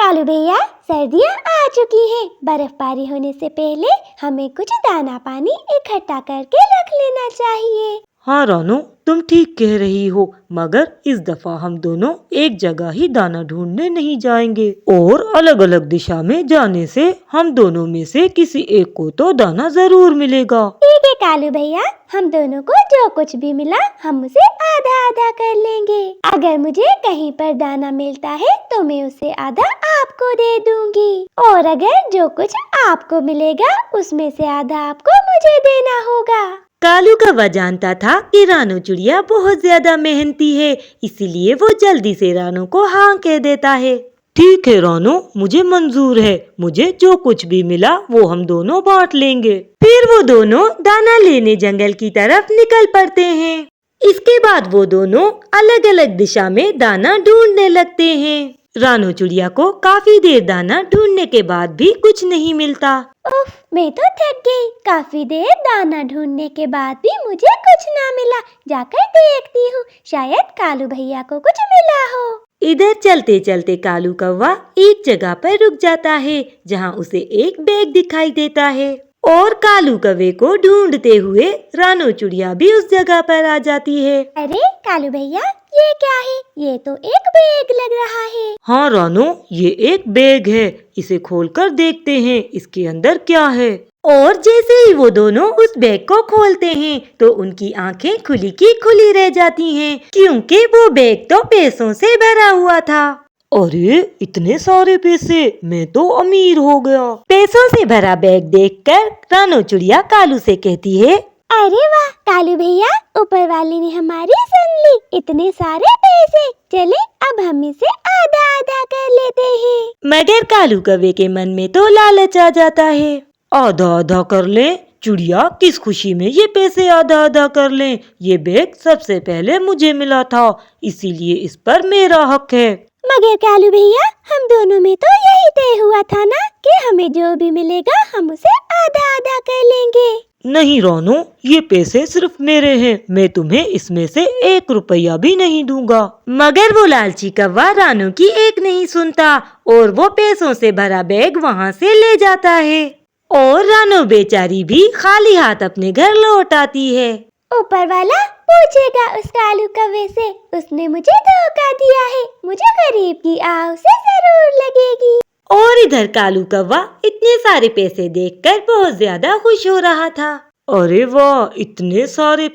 कालू भैया, सर्दियाँ आ चुकी हैं। बर्फबारी होने से पहले हमें कुछ दाना पानी इकट्ठा करके रख लेना चाहिए। हाँ रानू, तुम ठीक कह रही हो, मगर इस दफा हम दोनों एक जगह ही दाना ढूंढने नहीं जाएंगे और अलग अलग दिशा में जाने से हम दोनों में से किसी एक को तो दाना जरूर मिलेगा। ठीक है कालू भैया, हम दोनों को जो कुछ भी मिला हम उसे आधा आधा कर लेंगे। अगर मुझे कहीं पर दाना मिलता है तो मैं उसे आधा आपको दे दूंगी, और अगर जो कुछ आपको मिलेगा उसमें से आधा आपको मुझे देना होगा। कालू कौवा जानता था कि रानू चिड़िया बहुत ज्यादा मेहनती है, इसीलिए वो जल्दी से रानू को हाँ कह देता है। ठीक है रानू, मुझे मंजूर है, मुझे जो कुछ भी मिला वो हम दोनों बांट लेंगे। फिर वो दोनों दाना लेने जंगल की तरफ निकल पड़ते हैं। इसके बाद वो दोनों अलग अलग दिशा में दाना ढूंढने लगते हैं। रानू चिड़िया को काफी देर दाना ढूंढने के बाद भी कुछ नहीं मिलता। उफ, मैं तो थक गई। काफी देर दाना ढूंढने के बाद भी मुझे कुछ ना मिला। जाकर देखती हूँ, शायद कालू भैया को कुछ मिला हो। इधर चलते चलते कालू कौवा एक जगह पर रुक जाता है, जहाँ उसे एक बैग दिखाई देता है, और कालू कौवे को ढूंढते हुए रानू चिड़िया भी उस जगह पर आ जाती है। अरे कालू भैया, ये क्या है? ये तो एक बैग लग रहा है। हाँ रानू, ये एक बैग है, इसे खोलकर देखते हैं इसके अंदर क्या है। और जैसे ही वो दोनों उस बैग को खोलते हैं तो उनकी आंखें खुली की खुली रह जाती हैं, क्योंकि वो बैग तो पैसों से भरा हुआ था। अरे इतने सारे पैसे, मैं तो अमीर हो गया। पैसों से भरा बैग देखकर रानू चिड़िया कालू से कहती है, अरे वाह कालू भैया, ऊपर वाले ने हमारी सुन ली। इतने सारे पैसे, चले अब हम इसे आधा आधा कर लेते हैं। मगर कालू कौवे के मन में तो लालच आ जाता है। आधा आधा कर लें? चिड़िया, किस खुशी में ये पैसे आधा आधा कर लें? ये बैग सबसे पहले मुझे मिला था, इसीलिए इस पर मेरा हक है। मगर कालू भैया, हम दोनों में तो यही तय हुआ था ना कि हमें जो भी मिलेगा हम उसे आधा आधा कर लेंगे। नहीं रानू, ये पैसे सिर्फ मेरे हैं, मैं तुम्हें इसमें से 1 रुपया भी नहीं दूंगा। मगर वो लालची कौवा रानू की एक नहीं सुनता और वो पैसों से भरा बैग वहाँ से ले जाता है, और रानू बेचारी भी खाली हाथ अपने घर लौट आती है। ऊपर वाला पूछेगा उस कालू कौवे से, उसने मुझे धोखा दिया है, मुझे गरीब की आह उसे जरूर लगेगी। और इधर कालू कौवा इतने सारे पैसे देखकर बहुत ज्यादा खुश हो रहा था। अरे वाह, इतने सारे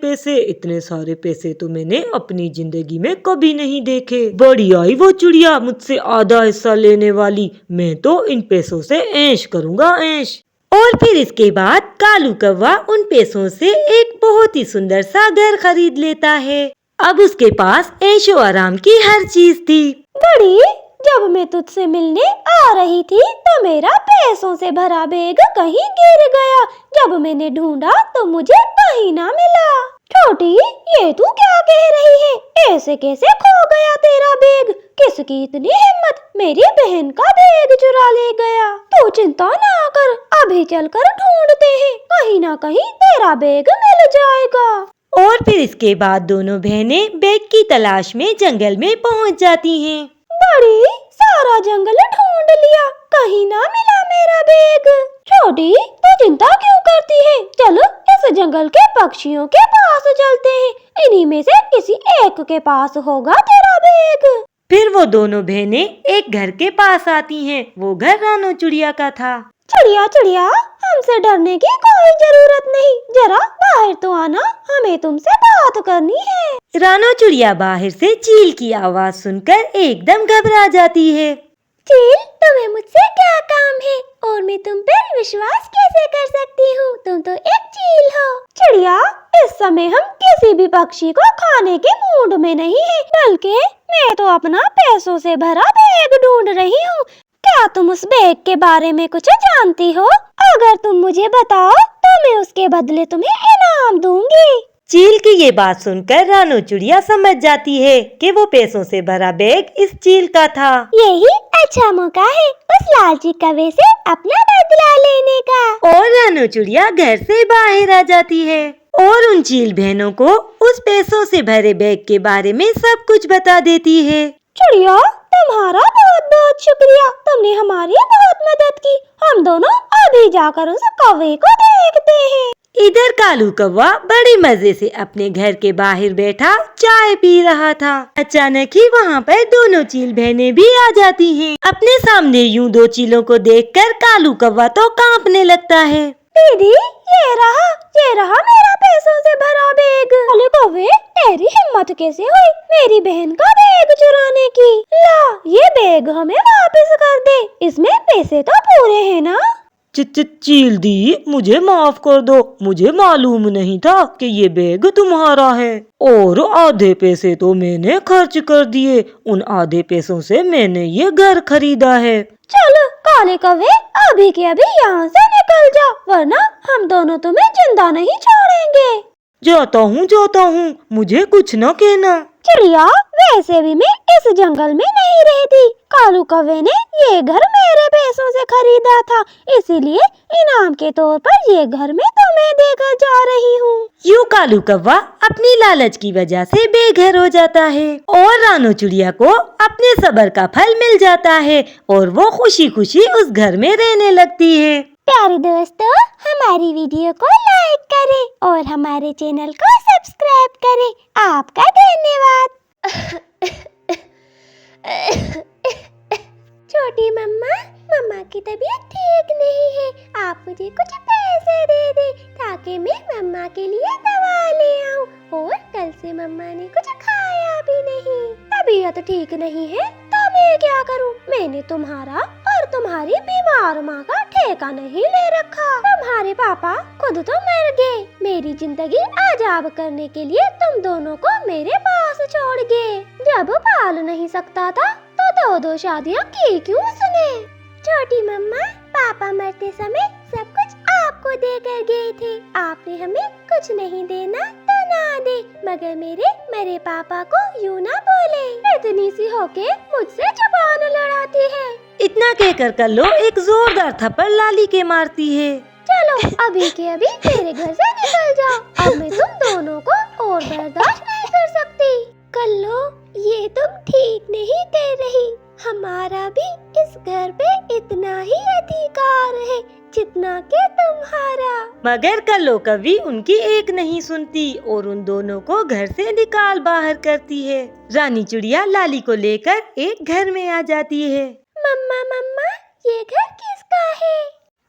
पैसे तो मैंने अपनी जिंदगी में कभी नहीं देखे। बड़ी आई वो चिड़िया मुझसे आधा हिस्सा लेने वाली, मैं तो इन पैसों से ऐश करूँगा, ऐश। और फिर इसके बाद कालू कौवा उन पैसों से एक बहुत ही सुंदर सा घर खरीद लेता है। अब उसके पास ऐशो आराम की हर चीज थी। बड़ी, जब मैं तुझसे मिलने आ रही थी तो मेरा पैसों से भरा बैग कहीं गिर गया। जब मैंने ढूंढा तो मुझे कहीं ना मिला। छोटी, ये तू क्या कह रही है? ऐसे कैसे खो गया तेरा बैग? किसकी इतनी हिम्मत मेरी बहन का बैग चुरा ले गया? तू चिंता ना कर, अभी चलकर ढूंढते हैं, कहीं ना कहीं तेरा बैग मिल जाएगा। और फिर इसके बाद दोनों बहनें बैग की तलाश में जंगल में पहुंच जाती हैं। बड़ी, सारा जंगल ढूंढ लिया, कहीं ना मिला मेरा बैग। छोटी, तू चिंता क्यों करती है? चलो इस जंगल के पक्षियों के पास चलते हैं, इन्हीं में से किसी एक के पास होगा तेरा बैग। फिर वो दोनों बहनें एक घर के पास आती हैं। वो घर रानू चिड़िया का था। चिड़िया चिड़िया, हमसे डरने की कोई जरूरत नहीं, जरा बाहर तो आना, हमें तुमसे बात करनी है। रानू चिड़िया बाहर से चील की आवाज सुनकर एकदम घबरा जाती है। चील, तुम्हें मुझसे क्या काम है और मैं तुम पर विश्वास कैसे कर सकती हूँ? तुम तो एक चील हो। चिड़िया, इस समय हम किसी भी पक्षी को खाने के मूड में नहीं है, बल्कि मैं तो अपना पैसों से भरा बैग ढूंढ रही हूँ। क्या तुम उस बैग के बारे में कुछ जानती हो? अगर तुम मुझे बताओ तो मैं उसके बदले तुम्हें इनाम दूंगी। चील की ये बात सुनकर रानू चिड़िया समझ जाती है कि वो पैसों से भरा बैग इस चील का था। यही अच्छा मौका है उस लालची कौवे से अपना बदला लेने का। और रानू चिड़िया घर से बाहर आ जाती है और उन चील बहनों को उस पैसों से भरे बैग के बारे में सब कुछ बता देती है। चिड़िया, तुम्हारा बहुत बहुत शुक्रिया, तुमने हमारी बहुत मदद की। हम दोनों अभी जाकर उस कौवे को देखते हैं। इधर कालू कौवा बड़े मजे से अपने घर के बाहर बैठा चाय पी रहा था। अचानक ही वहाँ पर दोनों चील बहनें भी आ जाती हैं। अपने सामने यूं दो चीलों को देखकर कालू कौवा तो कांपने लगता है। दीदी, ये रहा मेरा पैसों से भरा बैग। काले कौवे, तेरी हिम्मत कैसे हुई मेरी बहन का बैग चुराने की? ला, ये बैग हमें वापस कर दे, इसमें पैसे तो पूरे हैं ना? चील दी, मुझे माफ कर दो, मुझे मालूम नहीं था कि ये बैग तुम्हारा है और आधे पैसे तो मैंने खर्च कर दिए। उन आधे पैसों से मैंने ये घर खरीदा है। चलो काले कौवे, अभी के अभी यहाँ से निकल जा, वरना हम दोनों तुम्हें जिंदा नहीं छोड़ेंगे। जाता हूँ, मुझे कुछ न कहना। चिड़िया, वैसे भी मैं इस जंगल में नहीं रहती। कालू कौवे ने ये घर मेरे पैसों से खरीदा था, इसीलिए इनाम के तौर पर ये घर मैं तुम्हें देकर जा रही हूँ। यूं कालू कौवा अपनी लालच की वजह से बेघर हो जाता है और रानू चिड़िया को अपने सब्र का फल मिल जाता है और वो खुशी खुशी उस घर में रहने लगती है। प्यारे दोस्तों, हमारी वीडियो को लाइक करें और हमारे चैनल को सब्सक्राइब करें। आपका धन्यवाद। छोटी मम्मा की तबीयत ठीक नहीं है, आप मुझे कुछ पैसे दे दे ताकि मैं मम्मा के लिए दवा ले आऊं। और कल से मम्मा ने कुछ खाया भी नहीं। तबीयत ठीक नहीं है तो मैं क्या करूं? मैंने तुम्हारा और तुम्हारी बीमार माँ का ठेका नहीं ले रखा। तुम्हारे पापा खुद तो मर गए, मेरी जिंदगी आजाब करने के लिए तुम दोनों को मेरे पास छोड़ गए। जब पाल नहीं सकता था तो दो शादियाँ की क्यों उसने? छोटी मम्मा, पापा मरते समय सब कुछ आपको देकर गए थे। आपने हमें कुछ नहीं देना तो ना दे, मगर मेरे मरे पापा को यूं ना बोले। इतनी सी होके मुझसे जुबान लड़ाती है। इतना कहकर कल्लो एक जोरदार थप्पड़ लाली के मारती है। चलो अभी के अभी मेरे घर से निकल जाओ, अब मैं तुम दोनों को और बर्दाश्त नहीं कर सकती। कल्लो, ये तुम ठीक नहीं कह रही। हमारा भी इस घर पे इतना ही अधिकार है जितना कि तुम्हारा। मगर कल्लो कभी उनकी एक नहीं सुनती और उन दोनों को घर से निकाल बाहर करती है। रानी चिड़िया लाली को लेकर एक घर में आ जाती है। मम्मा, ये घर किसका है?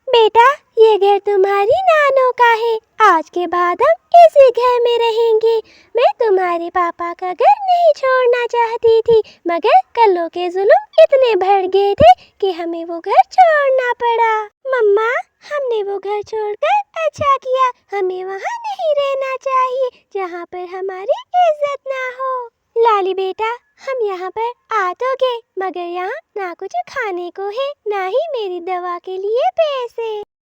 बेटा, ये घर तुम्हारी नानो का है। आज के बाद हम इसी घर में रहेंगे। मैं तुम्हारे पापा का घर नहीं छोड़ना चाहती थी, मगर कल्लो के जुल्म इतने बढ़ गए थे कि हमें वो घर छोड़ना पड़ा। मम्मा, हमने वो घर छोड़कर अच्छा किया। हमें वहाँ नहीं रहना चाहिए जहाँ पर हमारी इज्जत ना हो। लाली बेटा, हम यहाँ पर आ तो गए, मगर यहाँ ना कुछ खाने को है, ना ही मेरी दवा के लिए पैसे।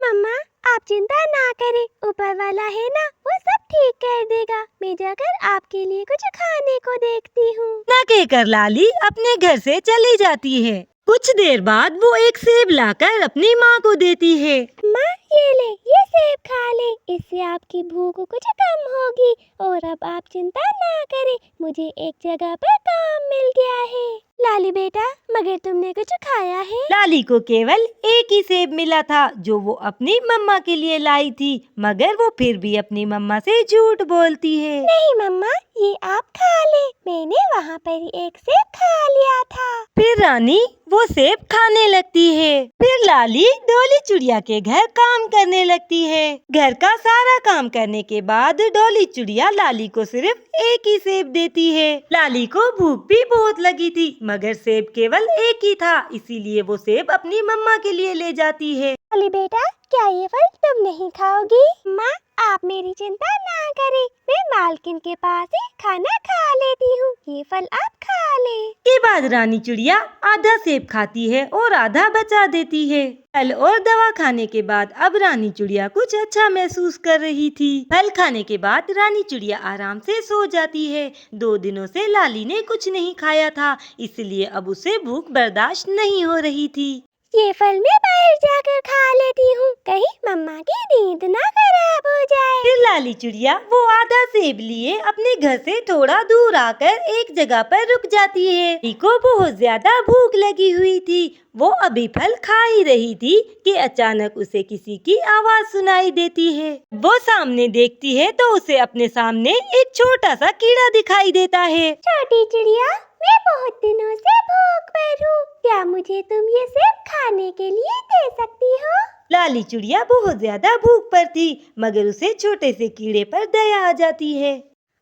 मम्मा, आप चिंता ना करें, ऊपर वाला है ना, वो सब ठीक कर देगा। मैं जाकर आपके लिए कुछ खाने को देखती हूँ। ना कहकर लाली अपने घर से चली जाती है। कुछ देर बाद वो एक सेब लाकर अपनी माँ को देती है। माँ, ये ले, ये सेब खा ले, इससे आपकी भूख कुछ कम होगी। और अब आप चिंता ना करें, मुझे एक जगह पर काम मिल गया है। लाली बेटा, मगर तुमने कुछ खाया है? लाली को केवल एक ही सेब मिला था जो वो अपनी मम्मा के लिए लाई थी, मगर वो फिर भी अपनी मम्मा से झूठ बोलती है। नहीं मम्मा, ये आप खा ले, मैंने वहाँ पर ही एक सेब खा लिया था। फिर रानी वो सेब खाने लगती है। फिर लाली डोली चिड़िया के घर काम करने लगती है। घर का सारा काम करने के बाद डोली चिड़िया लाली को सिर्फ एक ही सेब देती है। लाली को भूख भी बहुत लगी थी, मगर सेब केवल एक ही था, इसीलिए वो सेब अपनी मम्मा के लिए ले जाती है। लाली बेटा, क्या ये फल तुम नहीं खाओगी? माँ, आप मेरी चिंता ना करें, मैं मालकिन के पास ही खाना खा लेती हूँ। ये फल आप खा ले। के बाद रानी चिड़िया आधा सेब खाती है और आधा बचा देती है। फल और दवा खाने के बाद अब रानी चिड़िया कुछ अच्छा महसूस कर रही थी। फल खाने के बाद रानी चिड़िया आराम से सो जाती है। 2 दिनों से लाली ने कुछ नहीं खाया था, इसलिए अब उसे भूख बर्दाश्त नहीं हो रही थी। ये फल मैं बाहर जाकर खा लेती हूँ, कहीं मम्मा की नींद ना खराब खराब हो जाए। फिर लाली चिड़िया वो आधा सेब लिए अपने घर से थोड़ा दूर आकर एक जगह पर रुक जाती है। लाली को बहुत ज्यादा भूख लगी हुई थी। वो अभी फल खा ही रही थी कि अचानक उसे किसी की आवाज सुनाई देती है। वो सामने देखती है तो उसे अपने सामने एक छोटा सा कीड़ा दिखाई देता है। छोटी चिड़िया, मैं बहुत दिनों से भूख पर हूँ, क्या मुझे तुम ये सेब खाने के लिए दे सकती हो? लाली चिड़िया बहुत ज्यादा भूख पर थी, मगर उसे छोटे से कीड़े पर दया आ जाती है।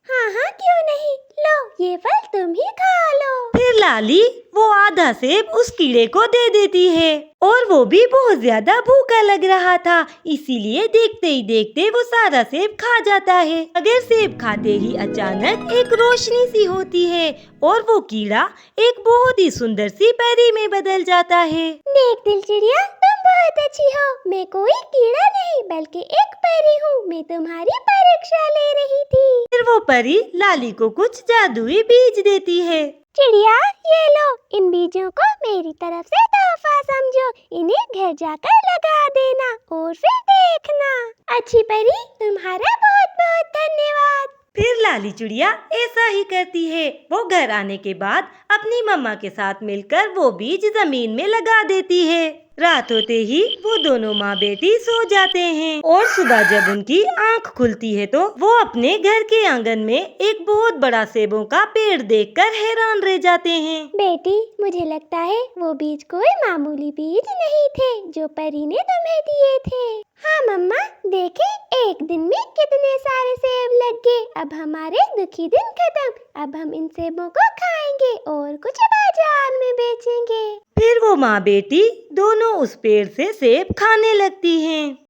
हाँ हाँ, क्यों नहीं, लो ये फल तुम ही खा लो। फिर लाली वो आधा सेब उस कीड़े को दे देती है और वो भी बहुत ज्यादा भूखा लग रहा था, इसीलिए देखते ही देखते वो सारा सेब खा जाता है। अगर सेब खाते ही अचानक एक रोशनी सी होती है और वो कीड़ा एक बहुत ही सुंदर सी परी में बदल जाता है। देख दिल चिड़िया, तुम बहुत अच्छी हो, मैं कोई कीड़ा नहीं बल्कि एक परी हूँ, मैं तुम्हारी परीक्षा ले रही थी। फिर वो परी लाली को कुछ जादुई बीज देती है। चिड़िया, ये लो, इन बीजों को मेरी तरफ से तोहफा समझो, इन्हें घर जाकर लगा देना और फिर देखना। अच्छी परी, तुम्हारा बहुत बहुत धन्यवाद। फिर लाली चिड़िया ऐसा ही करती है। वो घर आने के बाद अपनी मम्मा के साथ मिलकर वो बीज जमीन में लगा देती है। रात होते ही वो दोनों माँ बेटी सो जाते हैं और सुबह जब उनकी आँख खुलती है तो वो अपने घर के आंगन में एक बहुत बड़ा सेबों का पेड़ देखकर हैरान रह जाते हैं। बेटी, मुझे लगता है वो बीज कोई मामूली बीज नहीं थे जो परी ने तुम्हें दिए थे। हाँ मम्मा, देखे एक दिन में कितने सारे सेब लग गए। अब हमारे दुखी दिन खत्म। अब हम इन सेबों को खाएंगे और कुछ बाजार में बेचेंगे। फिर वो माँ बेटी दोनों उस पेड़ से सेब खाने लगती हैं।